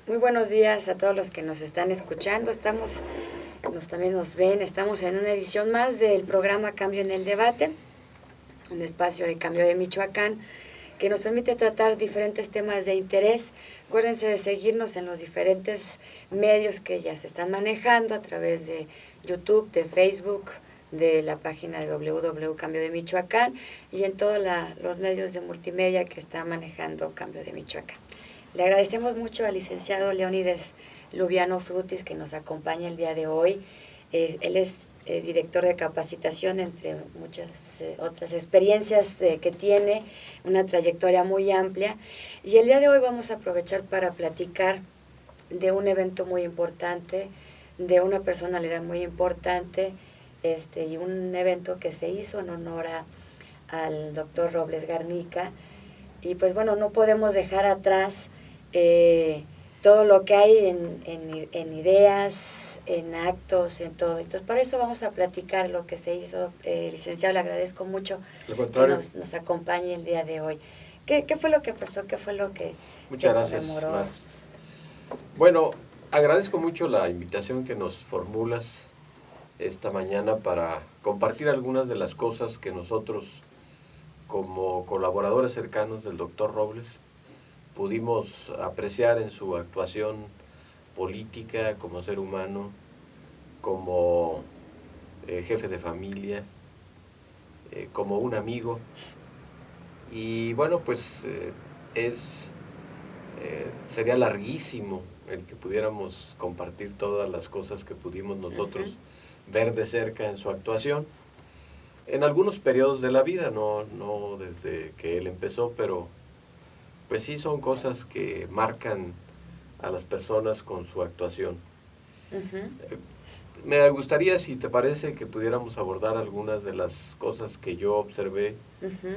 Muy buenos días a todos los que nos están escuchando. También nos ven. Estamos en una edición más del programa Cambio en el Debate, un espacio de Cambio de Michoacán que nos permite tratar diferentes temas de interés. Acuérdense de seguirnos en los diferentes medios que ya se están manejando a través de YouTube, de Facebook, de la página de www Cambio de Michoacán y en todos los medios de multimedia que está manejando Cambio de Michoacán. Le agradecemos mucho al licenciado Leónides Lubiano Frutis que nos acompaña el día de hoy. Él es director de capacitación, entre muchas otras experiencias que tiene, una trayectoria muy amplia. Y el día de hoy vamos a aprovechar para platicar de un evento muy importante, de una personalidad muy importante, y un evento que se hizo en honor al doctor Robles Garnica. Y pues bueno, no podemos dejar atrás todo lo que hay en ideas, en actos, en todo. Entonces, para eso vamos a platicar lo que se hizo. Licenciado, le agradezco mucho que nos acompañe el día de hoy. ¿Qué fue lo que pasó? ¿Qué fue lo que Muchas se conmemoró? Gracias. Bueno, agradezco mucho la invitación que nos formulas esta mañana para compartir algunas de las cosas que nosotros, como colaboradores cercanos del doctor Robles, pudimos apreciar en su actuación política, como ser humano, como jefe de familia, como un amigo. Y bueno, pues sería larguísimo el que pudiéramos compartir todas las cosas que pudimos nosotros ver de cerca en su actuación. En algunos periodos de la vida, no desde que él empezó, pero pues sí son cosas que marcan a las personas con su actuación. Me gustaría, si te parece, que pudiéramos abordar algunas de las cosas que yo observé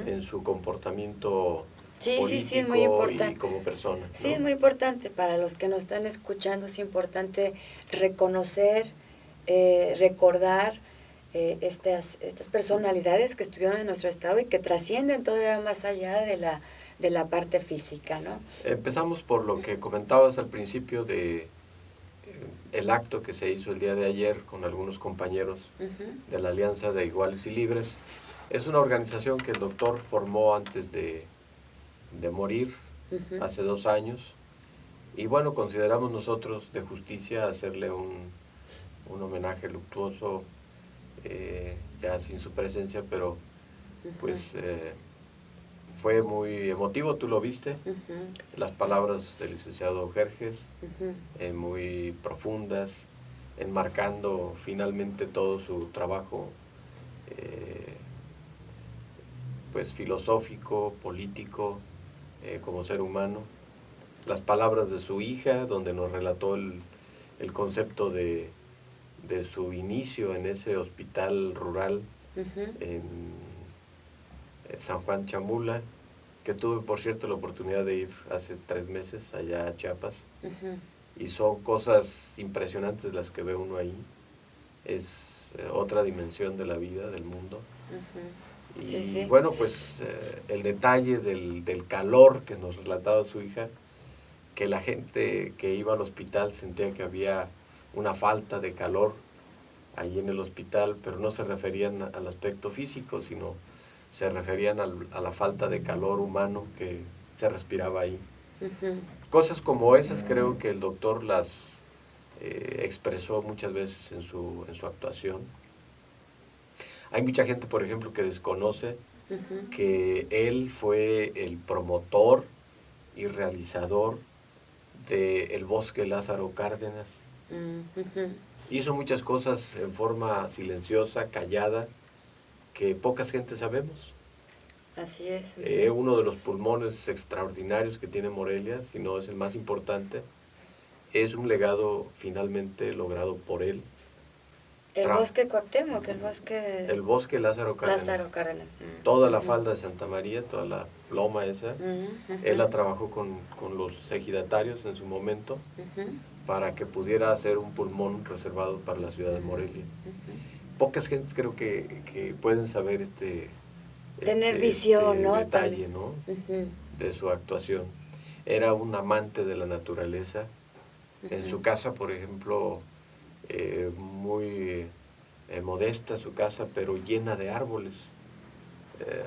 en su comportamiento político es muy importante. Y como persona, ¿no? Sí, es muy importante para los que nos están escuchando. Es importante reconocer, recordar estas personalidades que estuvieron en nuestro estado y que trascienden todavía más allá de la parte física, ¿no? Empezamos por lo que comentabas al principio de el acto que se hizo el día de ayer con algunos compañeros de la Alianza de Iguales y Libres. Es una organización que el doctor formó antes de morir, hace 2 años, y bueno, consideramos nosotros de justicia hacerle un homenaje luctuoso, ya sin su presencia, pero pues fue muy emotivo, tú lo viste, las palabras del licenciado Jerjes, muy profundas, enmarcando finalmente todo su trabajo pues filosófico, político, como ser humano. Las palabras de su hija, donde nos relató el concepto de su inicio en ese hospital rural en San Juan Chamula, que tuve, por cierto, la oportunidad de ir hace 3 meses allá a Chiapas. Y son cosas impresionantes las que ve uno ahí. Es otra dimensión de la vida, del mundo. Y bueno, pues el detalle del calor que nos relataba su hija, que la gente que iba al hospital sentía que había una falta de calor ahí en el hospital, pero no se referían al aspecto físico, sino se referían a la falta de calor humano que se respiraba ahí. Cosas como esas creo que el doctor las expresó muchas veces en su actuación. Hay mucha gente, por ejemplo, que desconoce que él fue el promotor y realizador del Bosque Lázaro Cárdenas. Hizo muchas cosas en forma silenciosa, callada, que pocas gente sabemos. Así es. Uno de los pulmones extraordinarios que tiene Morelia, si no es el más importante, es un legado finalmente logrado por él. El bosque Cuauhtémoc, el bosque Lázaro Cárdenas. Toda la falda de Santa María, toda la loma esa, él la trabajó con los ejidatarios en su momento para que pudiera hacer un pulmón reservado para la ciudad de Morelia. Pocas gentes creo que pueden saber tener visión, ¿no? Detalle, ¿no? De su actuación. Era un amante de la naturaleza, En su casa, por ejemplo, muy modesta su casa, pero llena de árboles.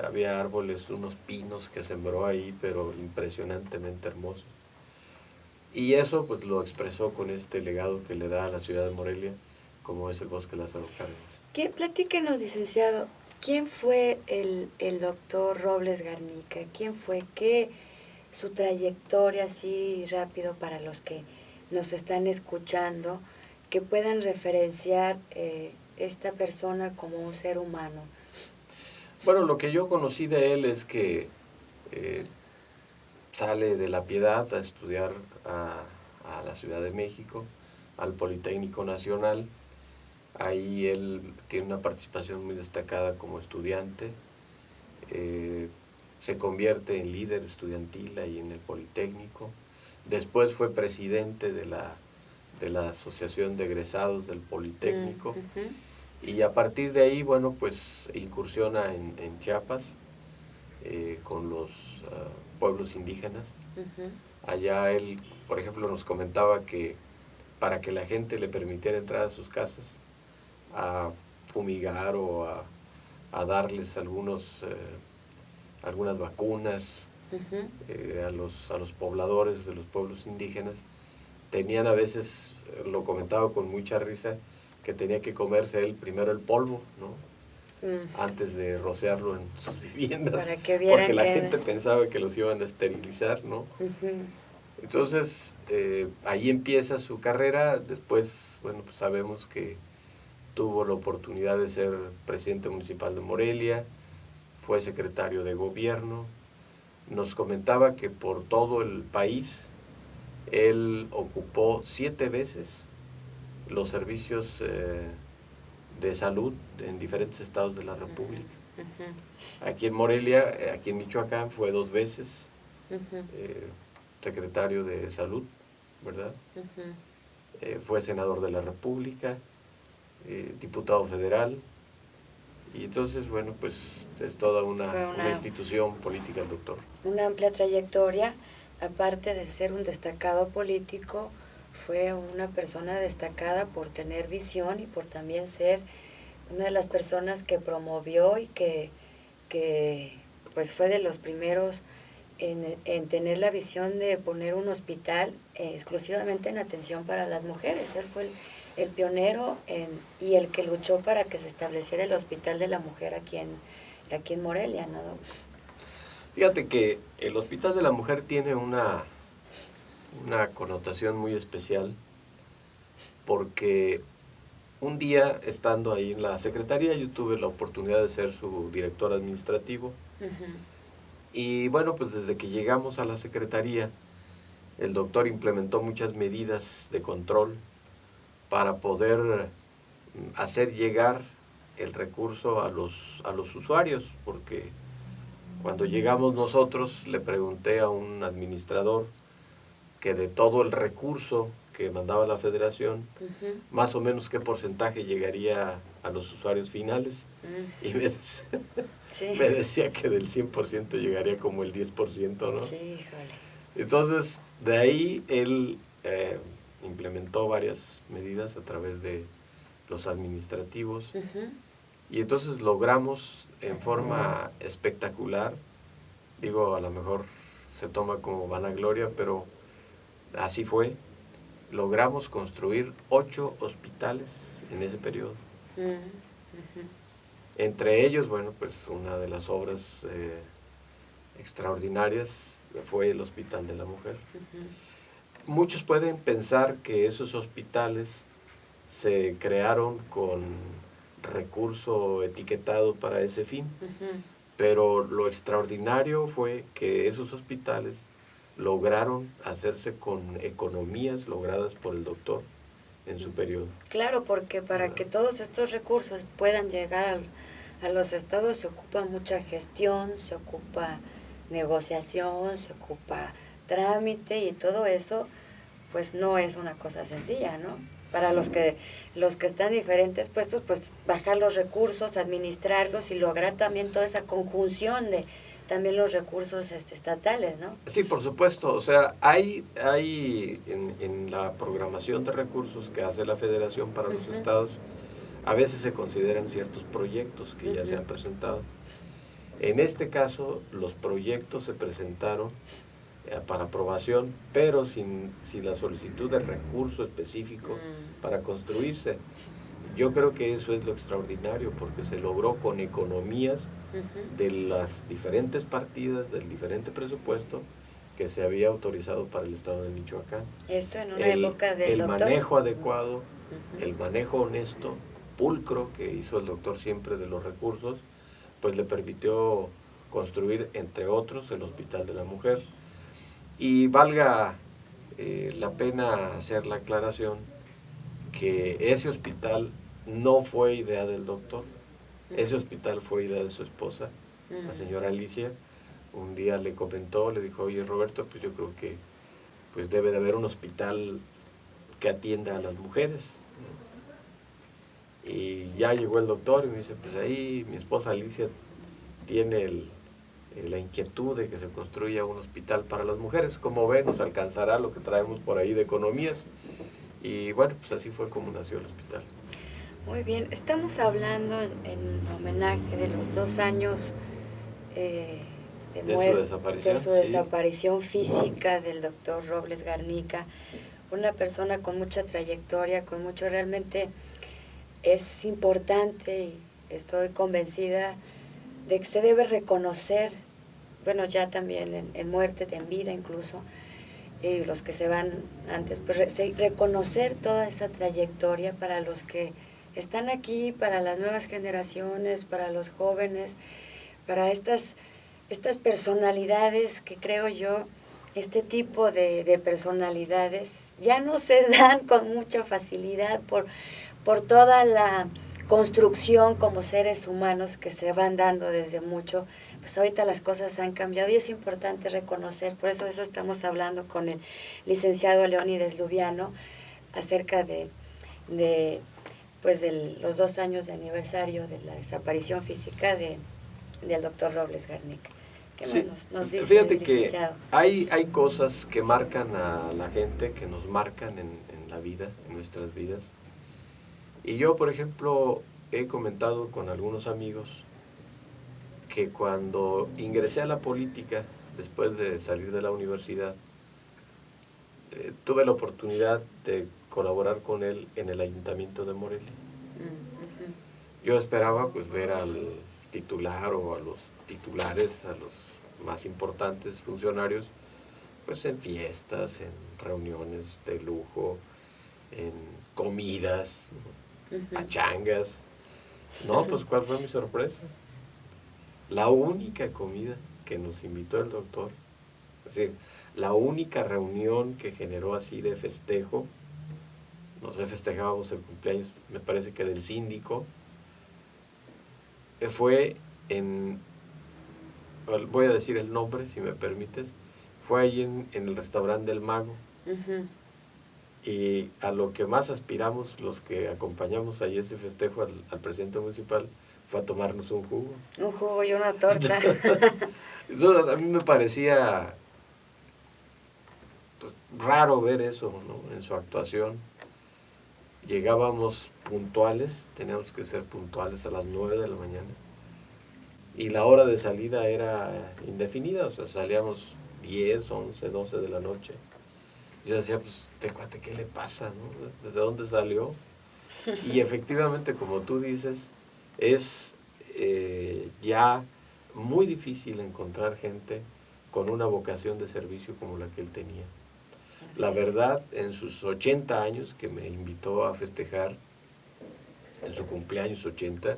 Había árboles, unos pinos que sembró ahí, pero impresionantemente hermosos. Y eso pues lo expresó con este legado que le da a la ciudad de Morelia, como es el Bosque Lázaro Cárdenas. Platíquenos, licenciado, ¿quién fue el doctor Robles Garnica? ¿Quién fue? ¿Qué su trayectoria así rápido para los que nos están escuchando, que puedan referenciar esta persona como un ser humano? Bueno, lo que yo conocí de él es que sale de La Piedad a estudiar a la Ciudad de México, al Politécnico Nacional. Ahí él tiene una participación muy destacada como estudiante. Se convierte en líder estudiantil ahí en el Politécnico. Después fue presidente de la Asociación de Egresados del Politécnico. Y a partir de ahí, bueno, pues incursiona en Chiapas con los pueblos indígenas. Allá él, por ejemplo, nos comentaba que para que la gente le permitiera entrar a sus casas a fumigar o a darles algunas vacunas a los pobladores de los pueblos indígenas, tenían a veces, lo comentaba con mucha risa, que tenía que comerse él primero el polvo, ¿no? Antes de rociarlo en sus viviendas, para que vieran porque la gente pensaba que los iban a esterilizar, ¿no? Entonces, ahí empieza su carrera. Después, bueno, pues sabemos que tuvo la oportunidad de ser presidente municipal de Morelia, fue secretario de gobierno. Nos comentaba que por todo el país él ocupó 7 veces los servicios de salud en diferentes estados de la República. Aquí en Morelia, aquí en Michoacán, fue 2 veces secretario de salud, ¿verdad? Fue senador de la República, diputado federal, y entonces, bueno, pues es toda una institución política el doctor. Una amplia trayectoria, aparte de ser un destacado político, fue una persona destacada por tener visión y por también ser una de las personas que promovió y que pues fue de los primeros en tener la visión de poner un hospital exclusivamente en atención para las mujeres. Él fue el pionero y el que luchó para que se estableciera el Hospital de la Mujer aquí en Morelia, ¿no? Fíjate que el Hospital de la Mujer tiene una connotación muy especial, porque un día, estando ahí en la secretaría, yo tuve la oportunidad de ser su director administrativo. Y bueno, pues desde que llegamos a la secretaría, el doctor implementó muchas medidas de control para poder hacer llegar el recurso a los usuarios, porque cuando llegamos nosotros le pregunté a un administrador que de todo el recurso que mandaba la federación, más o menos qué porcentaje llegaría a los usuarios finales, y me decía que del 100% llegaría como el 10%, ¿no? Sí, híjole. Entonces, de ahí él implementó varias medidas a través de los administrativos, y entonces logramos en forma espectacular, digo, a lo mejor se toma como vanagloria, pero así fue, logramos construir 8 hospitales en ese periodo. Entre ellos, bueno, pues una de las obras extraordinarias fue el Hospital de la Mujer. Muchos pueden pensar que esos hospitales se crearon con recurso etiquetado para ese fin, pero lo extraordinario fue que esos hospitales lograron hacerse con economías logradas por el doctor en su periodo. Claro, porque para que todos estos recursos puedan llegar a los estados se ocupa mucha gestión, se ocupa negociación, se ocupa trámite, y todo eso pues no es una cosa sencilla, ¿no? Para los que están en diferentes puestos, pues bajar los recursos, administrarlos y lograr también toda esa conjunción también los recursos estatales, ¿no? Sí, por supuesto. O sea, hay en la programación de recursos que hace la Federación para los estados, a veces se consideran ciertos proyectos que ya se han presentado. En este caso, los proyectos se presentaron para aprobación, pero sin la solicitud de recurso específico para construirse. Yo creo que eso es lo extraordinario, porque se logró con economías de las diferentes partidas, del diferente presupuesto que se había autorizado para el estado de Michoacán. Esto en una época del doctor. El manejo adecuado, el manejo honesto, pulcro que hizo el doctor siempre de los recursos, pues le permitió construir, entre otros, el Hospital de la Mujer. Y valga la pena hacer la aclaración que ese hospital no fue idea del doctor, ese hospital fue idea de su esposa, la señora Alicia. Un día le comentó, le dijo, oye Roberto, pues yo creo que pues debe de haber un hospital que atienda a las mujeres. Y ya llegó el doctor y me dice, pues ahí mi esposa Alicia tiene la inquietud de que se construya un hospital para las mujeres. Como ve, nos alcanzará lo que traemos por ahí de economías. Y bueno, pues así fue como nació el hospital. Muy bien, estamos hablando en homenaje de los 2 años de su desaparición física del doctor Robles Garnica, una persona con mucha trayectoria, con mucho, realmente es importante y estoy convencida de que se debe reconocer, bueno, ya también en muerte, en vida incluso, y los que se van antes, pues reconocer toda esa trayectoria para los que están aquí, para las nuevas generaciones, para los jóvenes, para estas personalidades que creo yo, este tipo de personalidades ya no se dan con mucha facilidad por toda la construcción como seres humanos que se van dando desde mucho. Pues ahorita las cosas han cambiado y es importante reconocer, por eso estamos hablando con el licenciado Leónides Lubiano acerca de los 2 años de aniversario de la desaparición física del doctor Robles Garnica. ¿Qué sí, nos dice fíjate el licenciado? Que hay cosas que marcan a la gente, que nos marcan en la vida, en nuestras vidas. Y yo, por ejemplo, he comentado con algunos amigos que cuando ingresé a la política, después de salir de la universidad, tuve la oportunidad de colaborar con él en el Ayuntamiento de Morelia. Yo esperaba pues ver al titular o a los titulares, a los más importantes funcionarios, pues en fiestas, en reuniones de lujo, en comidas, pachangas. No, pues ¿cuál fue mi sorpresa? La única comida que nos invitó el doctor, es decir, la única reunión que generó así de festejo, no sé, festejábamos el cumpleaños, me parece que del síndico, fue voy a decir el nombre si me permites, fue ahí en el restaurante del Mago. Y a lo que más aspiramos los que acompañamos ahí ese festejo al presidente municipal fue a tomarnos un jugo. Un jugo y una torta. Eso a mí me parecía pues, raro ver eso, ¿no? En su actuación. Llegábamos puntuales, teníamos que ser puntuales a las 9 de la mañana. Y la hora de salida era indefinida, o sea, salíamos 10, 11, 12 de la noche. Yo decía, pues, este cuate, ¿qué le pasa, no? ¿De dónde salió? Y efectivamente, como tú dices, es ya muy difícil encontrar gente con una vocación de servicio como la que él tenía. La verdad, en sus 80 años, que me invitó a festejar, en su cumpleaños 80,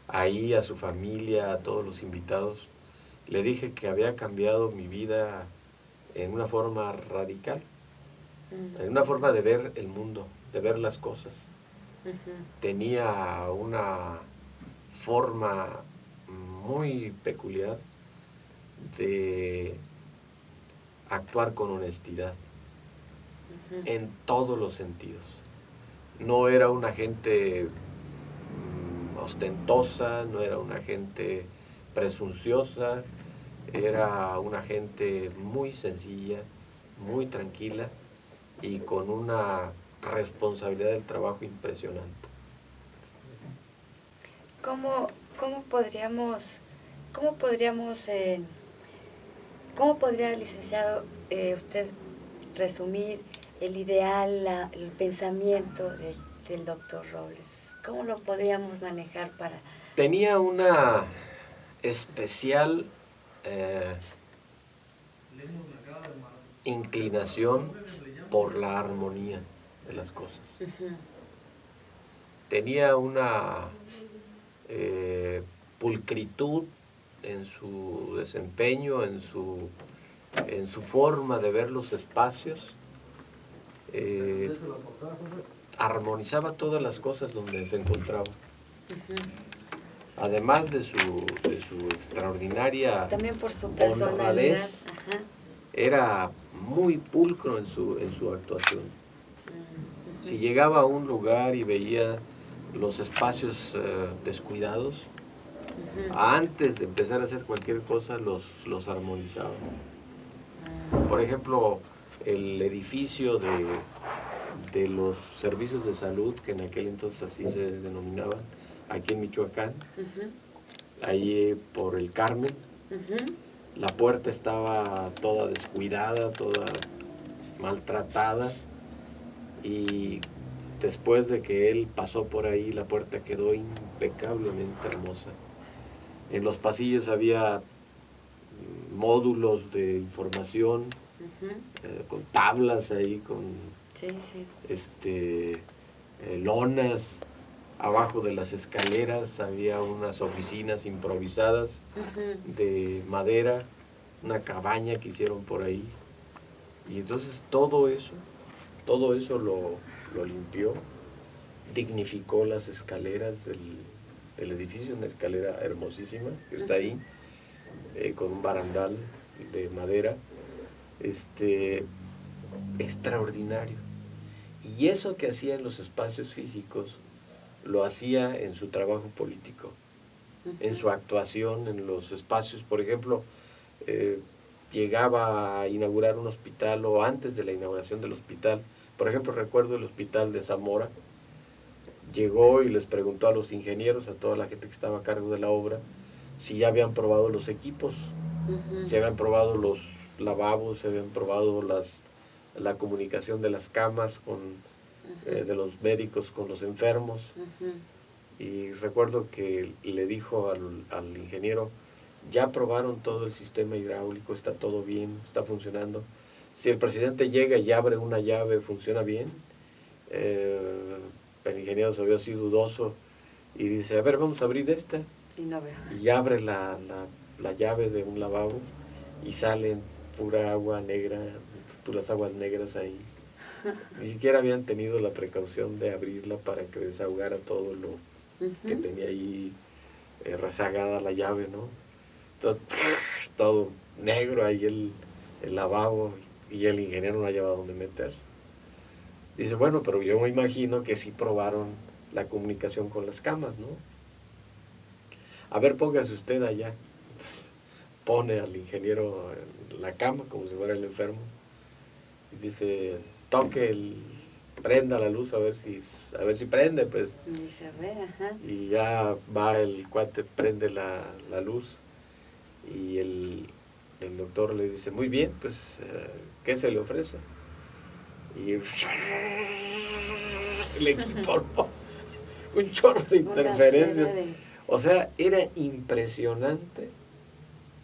ahí a su familia, a todos los invitados, le dije que había cambiado mi vida en una forma radical, en una forma de ver el mundo, de ver las cosas. Tenía una forma muy peculiar de actuar con honestidad en todos los sentidos. No era una gente ostentosa, no era una gente presunciosa, Era una gente muy sencilla, muy tranquila y con una responsabilidad del trabajo impresionante. ¿Cómo, cómo podríamos, cómo podríamos, cómo podría, licenciado, usted resumir el ideal, el pensamiento del doctor Robles? ¿Cómo lo podríamos manejar para...? Tenía una especial inclinación por la armonía de las cosas. Uh-huh. Tenía una pulcritud en su desempeño, en su forma de ver los espacios. Armonizaba todas las cosas donde se encontraba. Uh-huh. Además de su extraordinaria también por su personalidad, honradez, era muy pulcro en su actuación. Uh-huh. Si llegaba a un lugar y veía los espacios descuidados, uh-huh, antes de empezar a hacer cualquier cosa los armonizaba. Uh-huh. Por ejemplo, el edificio de los servicios de salud, que en aquel entonces así se denominaban, aquí en Michoacán, uh-huh, ahí por el Carmen, uh-huh, la puerta estaba toda descuidada, toda maltratada, y después de que él pasó por ahí, la puerta quedó impecablemente hermosa. En los pasillos había módulos de información, uh-huh, con tablas ahí, con sí, sí, lonas. Abajo de las escaleras había unas oficinas improvisadas, uh-huh, de madera, una cabaña que hicieron por ahí. Y entonces todo eso lo limpió, dignificó las escaleras del edificio, una escalera hermosísima que está ahí, con un barandal de madera, extraordinario. Y eso que hacía en los espacios físicos, lo hacía en su trabajo político, uh-huh, en su actuación en los espacios. Por ejemplo, llegaba a inaugurar un hospital, o antes de la inauguración del hospital, por ejemplo, recuerdo el hospital de Zamora, llegó y les preguntó a los ingenieros, a toda la gente que estaba a cargo de la obra, si ya habían probado los equipos, uh-huh, si habían probado los lavabos, si habían probado la comunicación de las camas con, uh-huh, de los médicos con los enfermos. Uh-huh. Y recuerdo que le dijo al ingeniero, ya probaron todo el sistema hidráulico, está todo bien, está funcionando. Si el presidente llega y abre una llave, ¿funciona bien? El ingeniero se vio así dudoso y dice, a ver, vamos a abrir esta. Y abre la llave de un lavabo y salen pura agua negra, puras aguas negras ahí. Ni siquiera habían tenido la precaución de abrirla para que desahogara todo lo, uh-huh, que tenía ahí rezagada la llave, ¿no? Todo negro ahí el lavabo, y el ingeniero no hallaba dónde meterse. Dice, bueno, pero yo me imagino que sí probaron la comunicación con las camas, ¿no? A ver, póngase usted allá. Entonces, pone al ingeniero en la cama como si fuera el enfermo y dice, prenda la luz a ver si prende, pues. Dice, a ver, ajá. Y ya va el cuate, prende la luz y el doctor le dice, muy bien, pues, ¿qué se le ofrece? Y el equipo, ¿no? Un chorro de interferencias. O sea, era impresionante,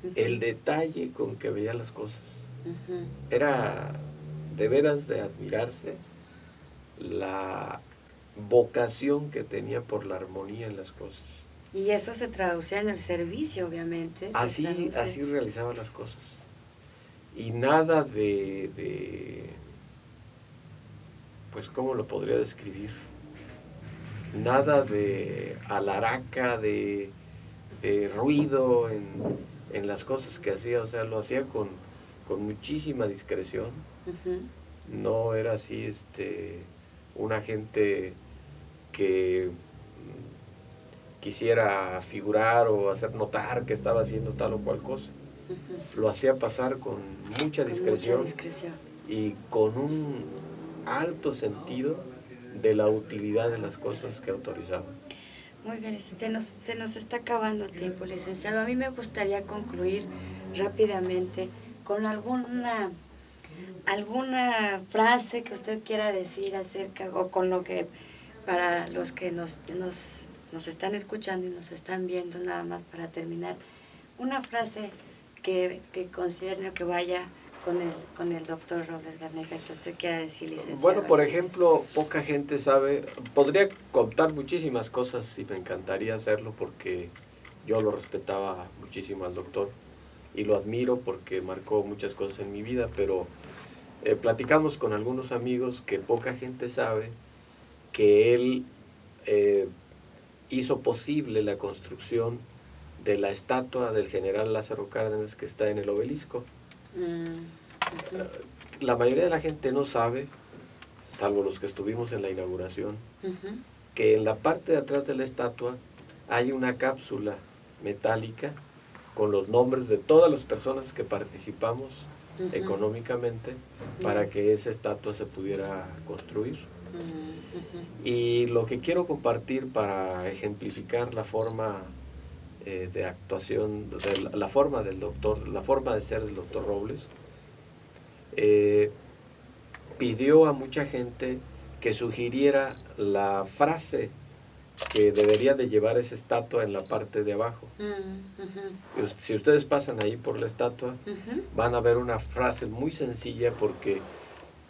uh-huh, el detalle con que veía las cosas. Uh-huh. Era de veras de admirarse la vocación que tenía por la armonía en las cosas. Y eso se traducía en el servicio, obviamente. Así realizaba las cosas. Y nada pues, ¿cómo lo podría describir? Nada de alaraca, de ruido en las cosas que hacía. O sea, lo hacía con muchísima discreción. Uh-huh. No era así una gente que quisiera figurar o hacer notar que estaba haciendo tal o cual cosa. lo hacía pasar con mucha discreción, y con un alto sentido de la utilidad de las cosas que autorizaba. Muy bien, se nos está acabando el tiempo, licenciado. A mí me gustaría concluir rápidamente con alguna frase que usted quiera decir acerca, o con lo que, para los que nos están escuchando y nos están viendo, nada más para terminar, una frase que considere que vaya con el doctor Robles Garnica, que usted quiera decir, licenciado. Bueno, por ejemplo, poca gente sabe, podría contar muchísimas cosas y me encantaría hacerlo porque yo lo respetaba muchísimo al doctor y lo admiro porque marcó muchas cosas en mi vida, pero platicamos con algunos amigos que poca gente sabe que él hizo posible la construcción de la estatua del general Lázaro Cárdenas que está en el obelisco. La mayoría de la gente no sabe, salvo los que estuvimos en la inauguración, que en la parte de atrás de la estatua hay una cápsula metálica con los nombres de todas las personas que participamos económicamente para que esa estatua se pudiera construir. Y lo que quiero compartir para ejemplificar la forma de actuación, la forma del doctor, la forma de ser del doctor Robles, pidió a mucha gente que sugiriera la frase que debería de llevar esa estatua en la parte de abajo. Si ustedes pasan ahí por la estatua, van a ver una frase muy sencilla porque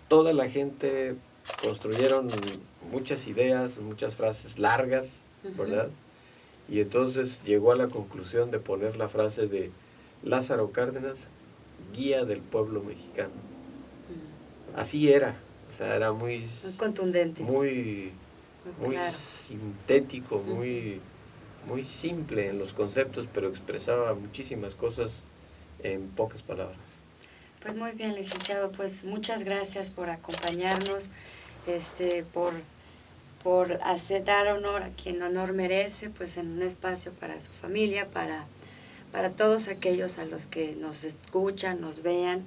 toda la gente construyeron muchas ideas, muchas frases largas, ¿verdad? Y entonces llegó a la conclusión de poner la frase de Lázaro Cárdenas, guía del pueblo mexicano. Así era, o sea, era muy contundente, muy claro, sintético, muy simple en los conceptos, pero expresaba muchísimas cosas en pocas palabras. Pues muy bien, licenciado, pues muchas gracias por acompañarnos, por dar honor a quien honor merece, pues en un espacio para su familia, para todos aquellos a los que nos escuchan, nos vean,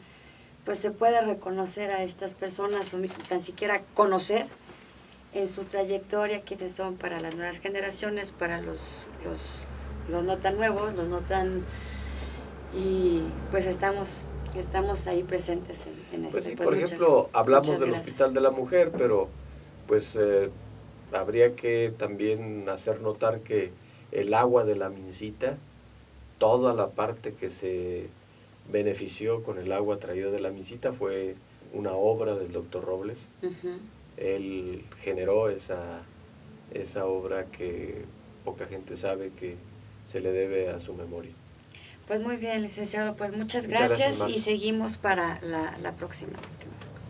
pues se puede reconocer a estas personas, o tan siquiera conocer en su trayectoria quiénes son para las nuevas generaciones, para los no tan nuevos, los no tan... Y pues estamos ahí presentes en pues esto. sí, pues por ejemplo, hablamos del gracias. Hospital de la Mujer, pero pues habría que también hacer notar que el agua de la Mincita, toda la parte que se benefició con el agua traída de la Mincita fue una obra del doctor Robles. Él generó esa obra que poca gente sabe que se le debe a su memoria. Pues muy bien, licenciado, pues muchas gracias y seguimos para la próxima vez que nos escuchemos.